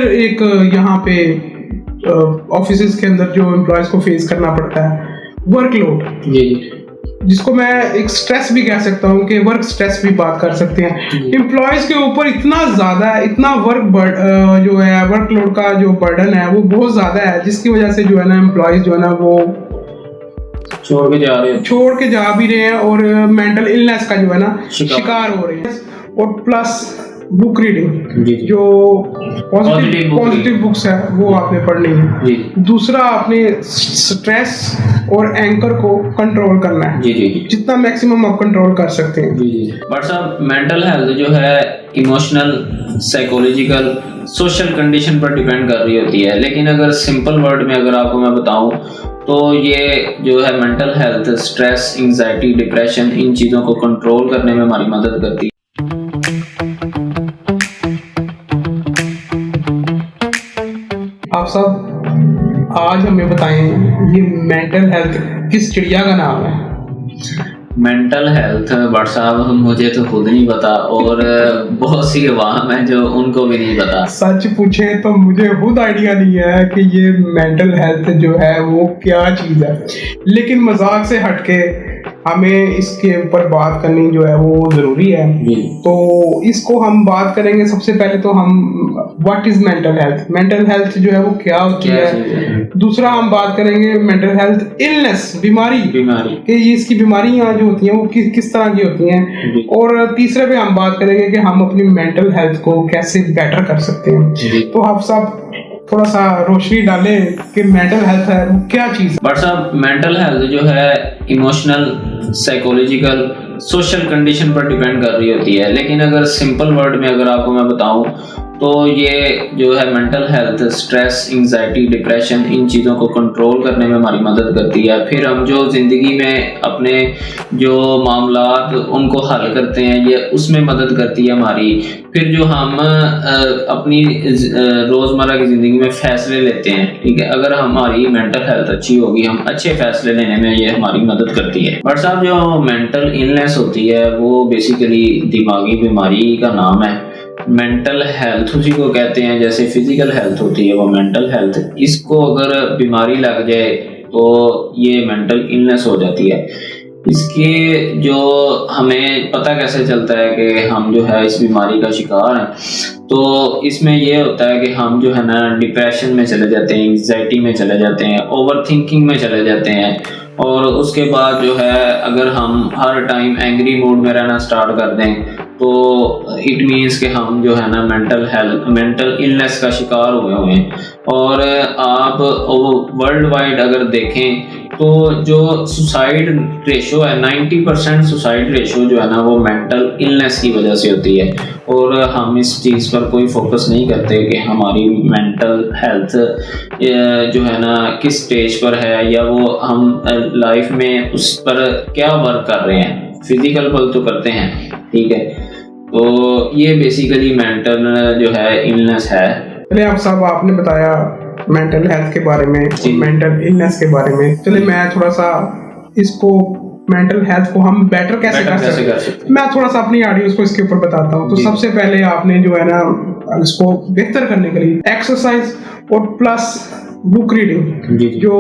एक यहाँ पे ऑफिस के अंदर जो एम्प्लॉयज को फेस करना पड़ता है वर्कलोड, जिसको मैं एक स्ट्रेस भी कह सकता हूँ कि वर्क स्ट्रेस भी बात कर सकते हैं। एम्प्लॉयज के ऊपर इतना ज्यादा है, इतना जो है वर्कलोड का जो बर्डन है वो बहुत ज्यादा है, जिसकी वजह से जो है ना एम्प्लॉयज जो है ना वो छोड़ के जा भी रहे हैं और मेंटल इलनेस का जो है ना शिकार हो रहे हैं। और प्लस बुक रीडिंग, जो पॉजिटिव बुक्स है वो आपने पढ़नी है। दूसरा आपने स्ट्रेस और एंकर को कंट्रोल करना है, जितना मैक्सिमम आप कंट्रोल कर सकते हैं। बट साहब मेंटल हेल्थ जो है इमोशनल, साइकोलॉजिकल, सोशल कंडीशन पर डिपेंड कर रही होती है, लेकिन अगर सिंपल वर्ड में अगर आपको मैं बताऊं तो ये जो है mental health stress, anxiety, depression, इन चीज़ों को कंट्रोल करने में हमारी मदद करती है। आप सब आज हमें बताएं ये मेंटल हेल्थ किस चिड़िया का नाम है? मेंटल हेल्थ बट साहब मुझे तो खुद नहीं पता और बहुत सी अवाम है जो उनको भी नहीं पता। सच पूछे तो मुझे खुद आइडिया नहीं है कि ये मेंटल हेल्थ जो है वो क्या चीज़ है, लेकिन मजाक से हटके हमें इसके ऊपर बात करनी जो है वो ज़रूरी है। तो इसको हम बात करेंगे। सबसे पहले तो हम what is mental health, mental health जो है वो क्या होती है। दूसरा हम बात करेंगे मेंटल हेल्थ इलनेस, बीमारी कि ये इसकी बीमारियां जो होती हैं वो किस तरह की होती हैं। और तीसरे पे हम बात करेंगे कि हम अपनी मेंटल हेल्थ को कैसे बेटर कर सकते हैं। तो आप सब थोड़ा सा रोशनी डालें कि मेंटल हेल्थ है वो क्या चीज़ है। बट साहब मेंटल हेल्थ जो है इमोशनल, साइकोलॉजिकल, सोशल कंडीशन पर डिपेंड कर रही होती है, लेकिन अगर सिंपल वर्ड में अगर आपको मैं बताऊं तो ये जो है mental health stress, anxiety, depression, इन चीज़ों को कंट्रोल करने में हमारी मदद करती है। फिर हम जो ज़िंदगी में अपने जो मामलात उनको हल करते हैं ये उसमें मदद करती है हमारी। फिर जो हम अपनी रोज़मर्रा की ज़िंदगी में फ़ैसले लेते हैं, ठीक है, अगर हमारी मेंटल हेल्थ अच्छी होगी हम अच्छे फ़ैसले लेने में ये हमारी मदद करती है। बट साहब जो मेंटल इलनेस होती है वो बेसिकली दिमागी बीमारी का नाम है। मेंटल हेल्थ उसी को कहते हैं जैसे फिजिकल हेल्थ होती है वो मेंटल हेल्थ। इसको अगर बीमारी लग जाए तो ये मेंटल इलनेस हो जाती है। इसके जो हमें पता कैसे चलता है कि हम जो है इस बीमारी का शिकार हैं, तो इसमें ये होता है कि हम जो है ना डिप्रेशन में चले जाते हैं, एंजाइटी में चले जाते हैं, ओवर थिंकिंग में चले जाते हैं। और उसके बाद जो है अगर हम हर टाइम एंग्री मूड में रहना स्टार्ट कर दें तो इट मीन्स कि हम जो है ना मेंटल इलनेस का शिकार हुए हैं। और आप वर्ल्ड वाइड अगर देखें तो जो सुसाइड रेशो है 90% सुसाइड रेशो जो है ना वो मेंटल इलनेस की वजह से होती है। और हम इस चीज़ पर कोई फोकस नहीं करते कि हमारी मेंटल हेल्थ जो है ना किस स्टेज पर है या वो हम लाइफ में उस पर क्या वर्क कर रहे हैं। फिजिकल पल तो करते हैं, ठीक है, तो ये बेसिकली मेंटल जो है इलनेस है। चलिए आप सब आपने बताया मेंटल हेल्थ के बारे में, मेंटल इलनेस के बारे में। चलिए मैं थोड़ा सा इसको मेंटल हेल्थ को हम बेटर कैसे कर सकते मैं थोड़ा सा अपनी ऑडियंस को इसके ऊपर बताता हूँ। तो सबसे पहले आपने जो है ना इसको बेहतर करने के लिए एक्सरसाइज और प्लस बुक रीडिंग, जो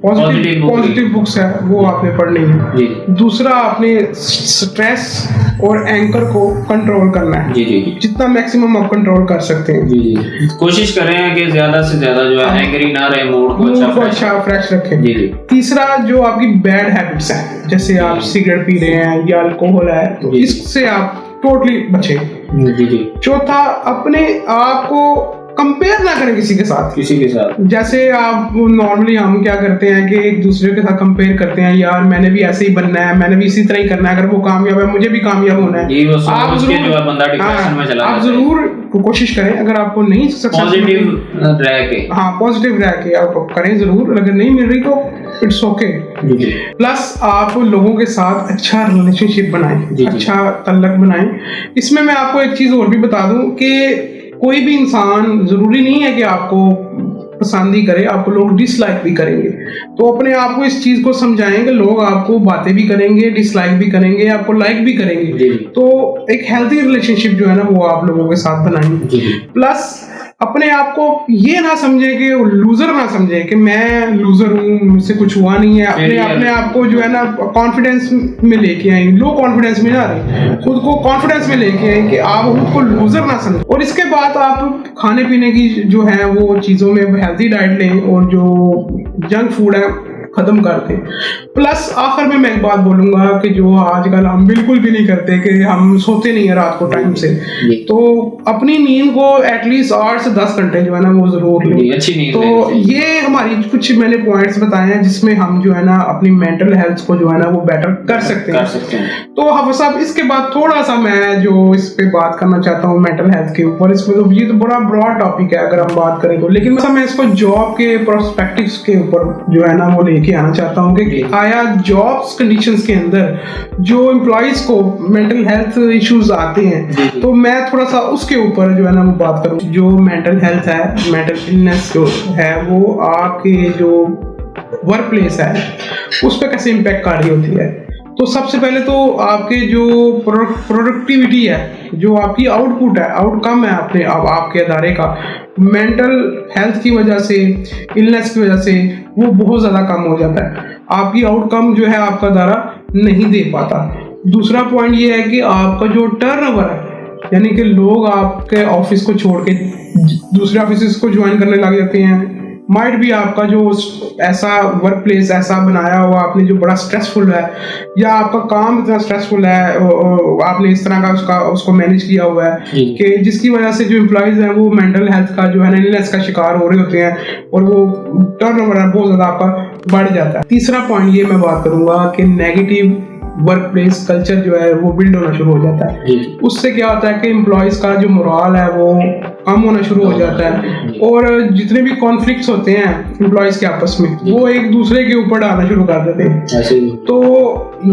पॉजिटिव बुक्स है वो आपने पढ़नी है। दूसरा आपने स्ट्रेस और एंकर को कंट्रोल करना है, जितना मैक्सिमम आप कंट्रोल कर सकते हैं। कोशिश करें कि ज्यादा से ज्यादा जो है एंग्री ना रहे, मूड को अच्छा फ्रेश रखें। तीसरा जो आपकी बैड हैबिट्स है, जैसे आप सिगरेट पी रहे हैं या अल्कोहल है, तो इससे आप टोटली बचें। चौथा अपने आप को कंपेयर ना करें किसी के साथ। जैसे आप नॉर्मली हम क्या करते हैं कि एक दूसरे के साथ कंपेयर करते हैं, यार मैंने भी ऐसे ही बनना है, मैंने भी इसी तरह ही करना है, अगर वो कामयाब है मुझे भी कामयाब होना है। आप जरूर कोशिश करें, अगर आपको नहीं पॉजिटिव रह के आप करें जरूर, अगर नहीं मिल रही तो इट्स ओके। प्लस आप लोगों के साथ अच्छा रिलेशनशिप बनाएं, अच्छा तल्लक बनाएं। इसमें मैं आपको एक चीज और भी बता दूं कि कोई भी इंसान जरूरी नहीं है कि आपको पसंद ही करे, आपको लोग डिसलाइक भी करेंगे। तो अपने आप को इस चीज को समझाएं कि लोग आपको बातें भी करेंगे, डिसलाइक भी करेंगे, आपको लाइक भी करेंगे। तो एक हेल्थी रिलेशनशिप जो है ना वो आप लोगों के साथ बनाएंगे। प्लस अपने आप को ये ना समझे कि लूजर ना समझे कि मैं लूजर हूँ, मुझसे कुछ हुआ नहीं है। अपने आप को जो है ना कॉन्फिडेंस में लेके आए, लो कॉन्फिडेंस में ना रहे, खुद को कॉन्फिडेंस में लेके आए कि आप खुद को लूजर ना समझे। और इसके बाद आप खाने पीने की जो है वो चीज़ों में हेल्थी डाइट लें और जो जंक फूड है खत्म कर दें। प्लस आखिर में मैं एक बात बोलूंगा कि जो आजकल हम बिल्कुल भी नहीं करते कि हम सोते नहीं है रात को टाइम से, तो अपनी नींद को एटलीस्ट 8 से 10 घंटे जो है ना वो जरूर लें। अच्छी नींद तो ये हमारी कुछ मैंने पॉइंट्स बताए हैं जिसमें हम जो है ना अपनी मेंटल हेल्थ को जो है ना वो बेटर कर सकते हैं। तो हाफिज साहब इसके बाद थोड़ा सा मैं जो इस पे बात करना चाहता हूँ मेंटल हेल्थ के ऊपर, इसमें तो ये तो बड़ा ब्रॉड टॉपिक है अगर हम बात करें तो, लेकिन मैं इसको जॉब के प्रोस्पेक्टिव्स के ऊपर जो है ना वो लेके आना चाहता हूँ कि आया जॉब्स कंडीशंस के अंदर जो एम्प्लॉइज को मेंटल हेल्थ इश्यूज आते हैं, तो मैं थोड़ा सा उसके ऊपर जो है ना वो बात करूँ। जो मेंटल हेल्थ है, मेंटल इलनेस जो है वो आपके जो वर्क प्लेस है उस पर कैसे इम्पैक्ट कर रही होती है। तो सबसे पहले तो आपके जो प्रोडक्टिविटी है, जो आपकी आउटपुट है, आउटकम है अपने आपके अदारे का, मेंटल हेल्थ की वजह से, इलनेस की वजह से वो बहुत ज़्यादा कम हो जाता है। आपकी आउटकम जो है आपका अदारा नहीं दे पाता। दूसरा पॉइंट ये है कि आपका जो टर्नओवर है, यानी कि लोग आपके ऑफिस को छोड़ के दूसरे ऑफिस को ज्वाइन करने लग जाते हैं। माइट भी आपका जो ऐसा वर्क प्लेस ऐसा बनाया हुआ आपने जो बड़ा स्ट्रेसफुल है, या आपका काम इतना स्ट्रेसफुल है, आपने इस तरह का उसको मैनेज किया हुआ है कि जिसकी वजह से जो एम्प्लॉइज हैं वो मेंटल हेल्थ का जो है ना इलनेस का शिकार हो रहे होते हैं और वो टर्नओवर है बहुत ज़्यादा आपका बढ़ जाता है। तीसरा पॉइंट ये मैं बात करूँगा कि नेगेटिव वर्क प्लेस कल्चर जो है वो बिल्ड होना शुरू हो जाता है। उससे क्या होता है कि एम्प्लॉइज का जो मोरल है वो कम होना शुरू हो जाता है और जितने भी कॉन्फ्लिक्ट्स होते हैं एम्प्लॉइज के आपस में वो एक दूसरे के ऊपर डालना शुरू कर देते हैं। तो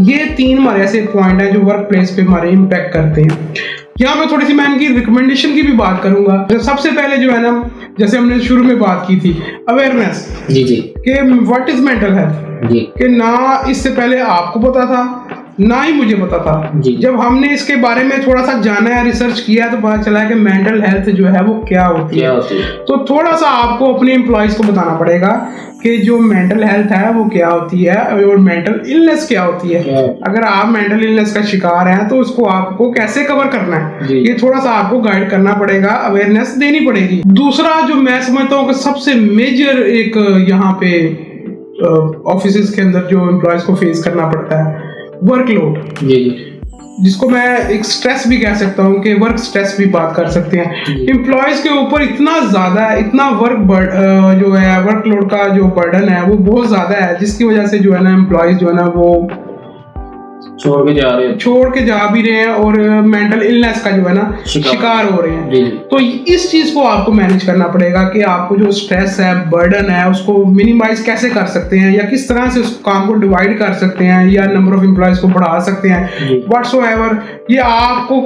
ये 3 हमारे ऐसे पॉइंट हैं जो वर्क प्लेस पे हमारे इम्पैक्ट करते हैं। यहाँ मैं थोड़ी सी मैं इनकी रिकमेंडेशन की भी बात करूंगा। सबसे पहले जो है ना, जैसे हमने शुरू में बात की थी, अवेयरनेस कि व्हाट इज मेंटल हेल्थ, कि ना इससे पहले आपको पता था ना ही मुझे पता था। जब हमने इसके बारे में थोड़ा सा जाना है, रिसर्च किया, तो पता चला कि मेंटल हेल्थ जो है वो क्या होती है। तो थोड़ा सा आपको अपने एम्प्लॉइज को बताना पड़ेगा कि जो मेंटल हेल्थ है वो क्या होती है और मेंटल इलनेस क्या होती है। अगर आप मेंटल इलनेस का शिकार हैं तो उसको आपको कैसे कवर करना है, ये थोड़ा सा आपको गाइड करना पड़ेगा, अवेयरनेस देनी पड़ेगी। दूसरा जो मैं समझता हूँ कि सबसे मेजर एक यहाँ पे ऑफिस के अंदर जो एम्प्लॉइज को फेस करना पड़ता है, वर्कलोड, जिसको मैं एक स्ट्रेस भी कह सकता हूँ कि वर्क स्ट्रेस भी बात कर सकते हैं। एम्प्लॉयज के ऊपर इतना ज्यादा है, इतना जो है वर्कलोड का जो बर्डन है वो बहुत ज्यादा है, जिसकी वजह से जो है ना एम्प्लॉयज जो है ना वो छोड़ के जा भी रहे हैं और मेंटल इलनेस का जो है ना शिकार हो रहे हैं। तो इस चीज को आपको मैनेज करना पड़ेगा कि आपको जो स्ट्रेस है, बर्डन है, उसको मिनिमाइज कैसे कर सकते हैं, या किस तरह से उस काम को डिवाइड कर सकते हैं, या नंबर ऑफ एम्प्लॉयज को बढ़ा सकते हैं, व्हाटसोएवर। ये आपको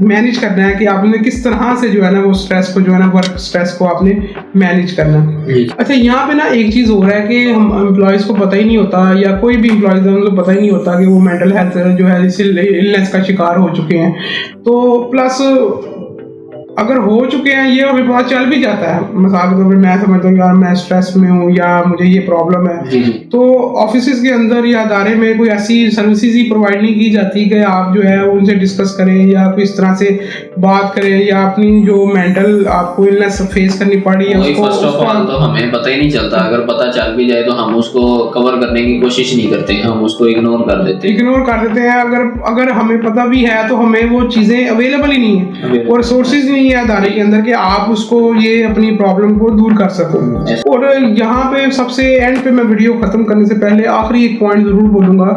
मैनेज करना है कि आपने किस तरह से जो है ना वो स्ट्रेस को जो है ना वर्क स्ट्रेस को आपने मैनेज करना है। अच्छा, यहाँ पे ना एक चीज हो रहा है कि हम एम्प्लॉयज को पता ही नहीं होता, या कोई भी एम्प्लॉयज है उनको पता ही नहीं होता कि वो मेंटल हेल्थ जो है इस इलनेस का शिकार हो चुके हैं। तो प्लस अगर हो चुके हैं ये हमें पता चल भी जाता है, मजाक के तौर पे मैं समझता हूँ यार मैं स्ट्रेस में हूँ या मुझे ये प्रॉब्लम है, तो ऑफिस के अंदर या अदारे में कोई ऐसी सर्विसेज ही प्रोवाइड नहीं की जाती कि आप जो है उनसे डिस्कस करें या किस तरह से बात करें, या अपनी जो मेंटल आपको इलनेस फेस करनी पड़ी है उसको फर्स्ट ऑफ ऑल तो हमें पता ही नहीं चलता। अगर पता चल भी जाए तो हम उसको कवर करने की कोशिश नहीं करते, हम उसको इग्नोर कर देते हैं। अगर हमें पता भी है तो हमें वो चीजें अवेलेबल ही नहीं है और रिसोर्सेज नहीं है अदारे के अंदर कि आप उसको ये अपनी प्रॉब्लम को दूर कर सको। और यहाँ पे सबसे एंड पे मैं वीडियो खत्म करने से पहले आखिरी एक पॉइंट जरूर बोलूंगा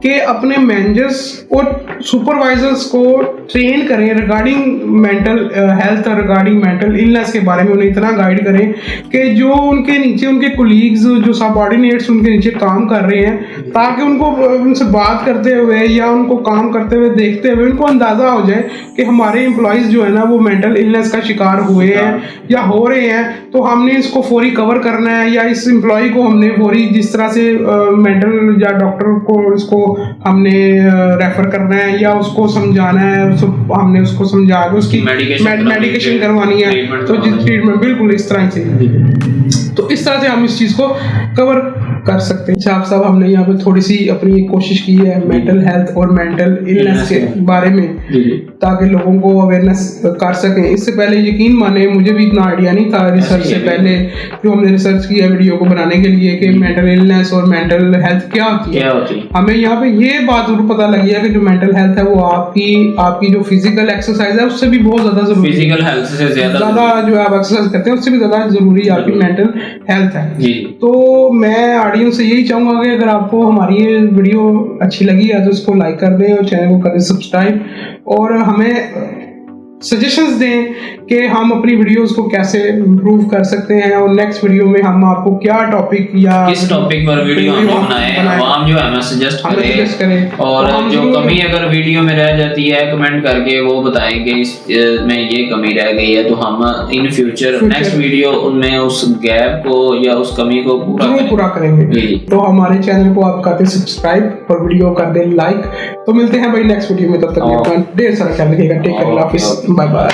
कि अपने मैनेजर्स और सुपरवाइजर्स को ट्रेन करें रिगार्डिंग मेंटल हेल्थ और रिगार्डिंग मेंटल इलनेस के बारे में, उन्हें इतना गाइड करें कि जो उनके नीचे उनके कोलीग्स जो सबऑर्डिनेट्स उनके नीचे काम कर रहे हैं, ताकि उनको उनसे बात करते हुए या उनको काम करते हुए देखते हुए उनको अंदाजा हो जाए कि हमारे एम्प्लॉइज जो है ना वो मेंटल मेंटल इलनेस का शिकार हुए हैं या हो रहे हैं, तो हमने इसको फौरी कवर करना है, या इस एम्प्लॉय को हमने फौरी जिस तरह से मेंटल या डॉक्टर को इसको हमने रेफर करना है या उसको समझाना है, हमने उसको समझा के उसकी मेडिकेशन करवानी है, तो ट्रीटमेंट बिल्कुल इस तरह से, तो इस तरह से हम इस चीज को कवर कर सकते हैं। आप सब हमने यहाँ पे थोड़ी सी अपनी कोशिश की है मेंटल हेल्थ और मेंटल इलनेस के बारे में, ताकि लोगों को अवेयरनेस कर सकें। इससे पहले यकीन माने मुझे भी इतना आइडिया नहीं था रिसर्च से पहले, जो हमने रिसर्च किया वीडियो को बनाने के लिए कि मेंटल इलनेस और मेंटल हेल्थ क्या होती है। हमें यहाँ पे ये बात जरूर पता लगी है कि जो मेंटल हेल्थ है वो आपकी जो फिजिकल एक्सरसाइज है उससे भी बहुत ज्यादा जरूरी, फिजिकल हेल्थ से ज्यादा जो आप एक्सरसाइज करते हैं उससे भी ज्यादा जरूरी आपकी मेंटल हेल्थ है। तो मैं ऑडियंस से यही चाहूंगा कि अगर आपको हमारी ये वीडियो अच्छी लगी है तो इसको लाइक कर दें और चैनल को कर दें सब्सक्राइब, और हमें सजेशंस दें कि हम अपनी वीडियोस को कैसे इम्प्रूव कर सकते हैं, और नेक्स्ट वीडियो में हम आपको क्या टॉपिक या किस टॉपिक पर वीडियो बनाएं हम जो है सजेस्ट करें, और जो कमी अगर वीडियो में रह जाती है कमेंट करके वो बताएं कि इसमें ये कमी रह गई है, तो हम इन फ्यूचर नेक्स्ट वीडियो उनमें उस गैप को या उस कमी को पूरा करेंगे। तो हमारे चैनल को आप करते सब्सक्राइब और वीडियो कर दें लाइक। तो मिलते हैं भाई नेक्स्ट वीडियो में, तब तक ढेर सारा ख्याल रखिएगा। Take care, bye bye.